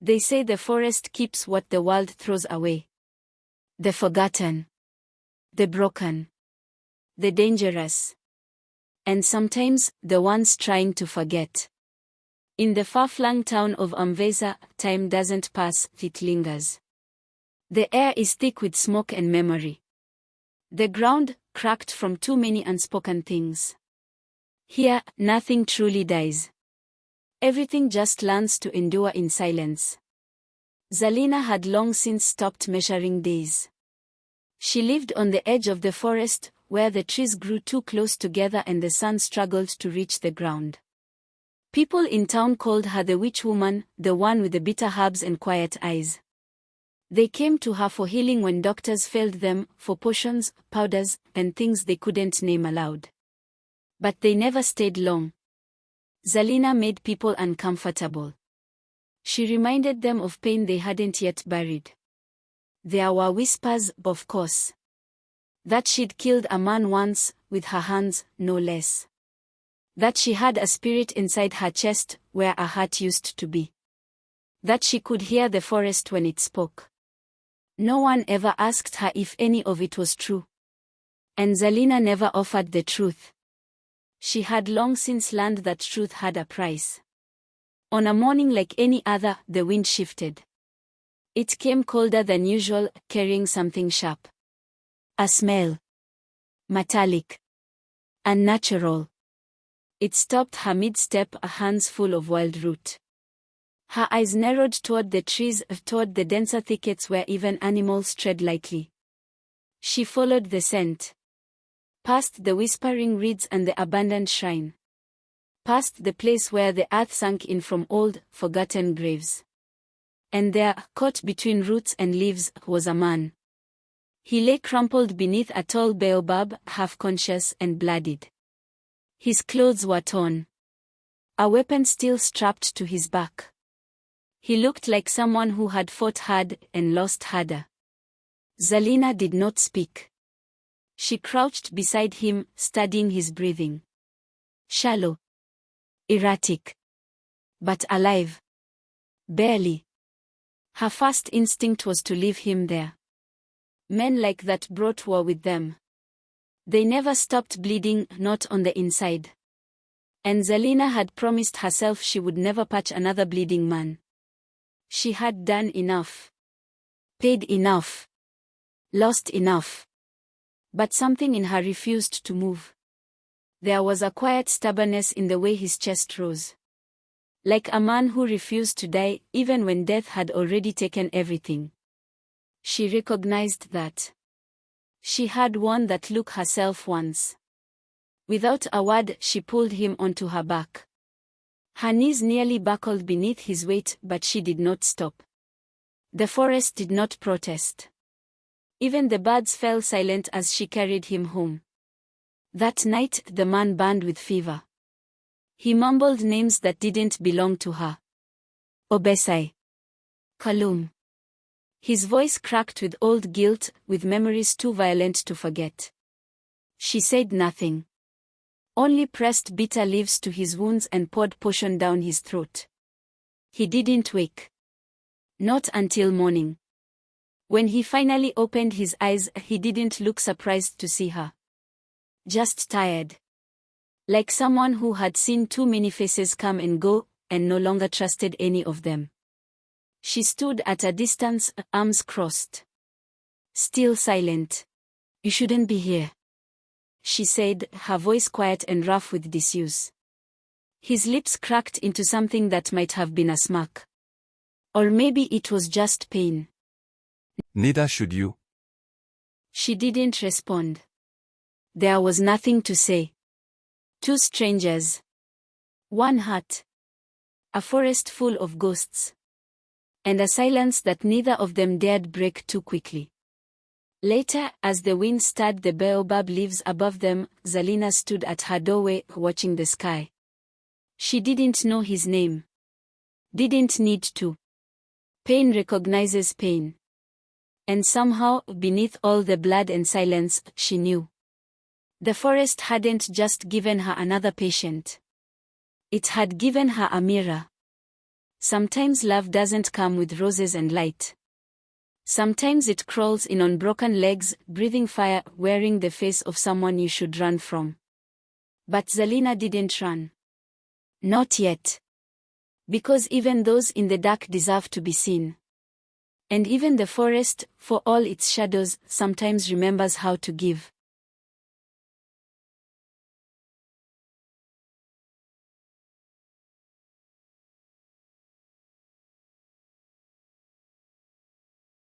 They say the forest keeps what the world throws away. The forgotten. The broken. The dangerous. And sometimes, the ones trying to forget. In the far-flung town of Umvasa, time doesn't pass, it lingers. The air is thick with smoke and memory. The ground, cracked from too many unspoken things. Here, nothing truly dies. Everything just learns to endure in silence. Zalina had long since stopped measuring days. She lived on the edge of the forest, where the trees grew too close together and the sun struggled to reach the ground. People in town called her the witch woman, the one with the bitter herbs and quiet eyes. They came to her for healing when doctors failed them, for potions, powders, and things they couldn't name aloud. But they never stayed long. Zalina made people uncomfortable. She reminded them of pain they hadn't yet buried. There were whispers, of course. That she'd killed a man once, with her hands, no less. That she had a spirit inside her chest, where a heart used to be. That she could hear the forest when it spoke. No one ever asked her if any of it was true. And Zalina never offered the truth. She had long since learned that truth had a price. On a morning like any other, the wind shifted. It came colder than usual, carrying something sharp. A smell. Metallic. Unnatural. It stopped her mid-step, a hands full of wild root. Her eyes narrowed toward the trees, toward the denser thickets where even animals tread lightly. She followed the scent. Past the whispering reeds and the abandoned shrine. Past the place where the earth sank in from old, forgotten graves. And there, caught between roots and leaves, was a man. He lay crumpled beneath a tall baobab, half-conscious and bloodied. His clothes were torn. A weapon still strapped to his back. He looked like someone who had fought hard and lost harder. Zalina did not speak. She crouched beside him, studying his breathing. Shallow. Erratic. But alive. Barely. Her first instinct was to leave him there. Men like that brought war with them. They never stopped bleeding, not on the inside. And Zalina had promised herself she would never touch another bleeding man. She had done enough. Paid enough. Lost enough. But something in her refused to move. There was a quiet stubbornness in the way his chest rose. Like a man who refused to die, even when death had already taken everything. She recognized that. She had worn that look herself once. Without a word, she pulled him onto her back. Her knees nearly buckled beneath his weight, but she did not stop. The forest did not protest. Even the birds fell silent as she carried him home. That night, the man burned with fever. He mumbled names that didn't belong to her. Obesai. Kalum. His voice cracked with old guilt, with memories too violent to forget. She said nothing. Only pressed bitter leaves to his wounds and poured potion down his throat. He didn't wake. Not until morning. When he finally opened his eyes, he didn't look surprised to see her. Just tired. Like someone who had seen too many faces come and go, and no longer trusted any of them. She stood at a distance, arms crossed. Still silent. You shouldn't be here, she said, her voice quiet and rough with disuse. His lips cracked into something that might have been a smirk. Or maybe it was just pain. Neither should you. She didn't respond. There was nothing to say. Two strangers. One heart. A forest full of ghosts. And a silence that neither of them dared break too quickly. Later, as the wind stirred the baobab leaves above them, Zalina stood at her doorway, watching the sky. She didn't know his name. Didn't need to. Pain recognizes pain. And somehow, beneath all the blood and silence, she knew. The forest hadn't just given her another patient. It had given her a mirror. Sometimes love doesn't come with roses and light. Sometimes it crawls in on broken legs, breathing fire, wearing the face of someone you should run from. But Zelina didn't run. Not yet. Because even those in the dark deserve to be seen. And even the forest, for all its shadows, sometimes remembers how to give.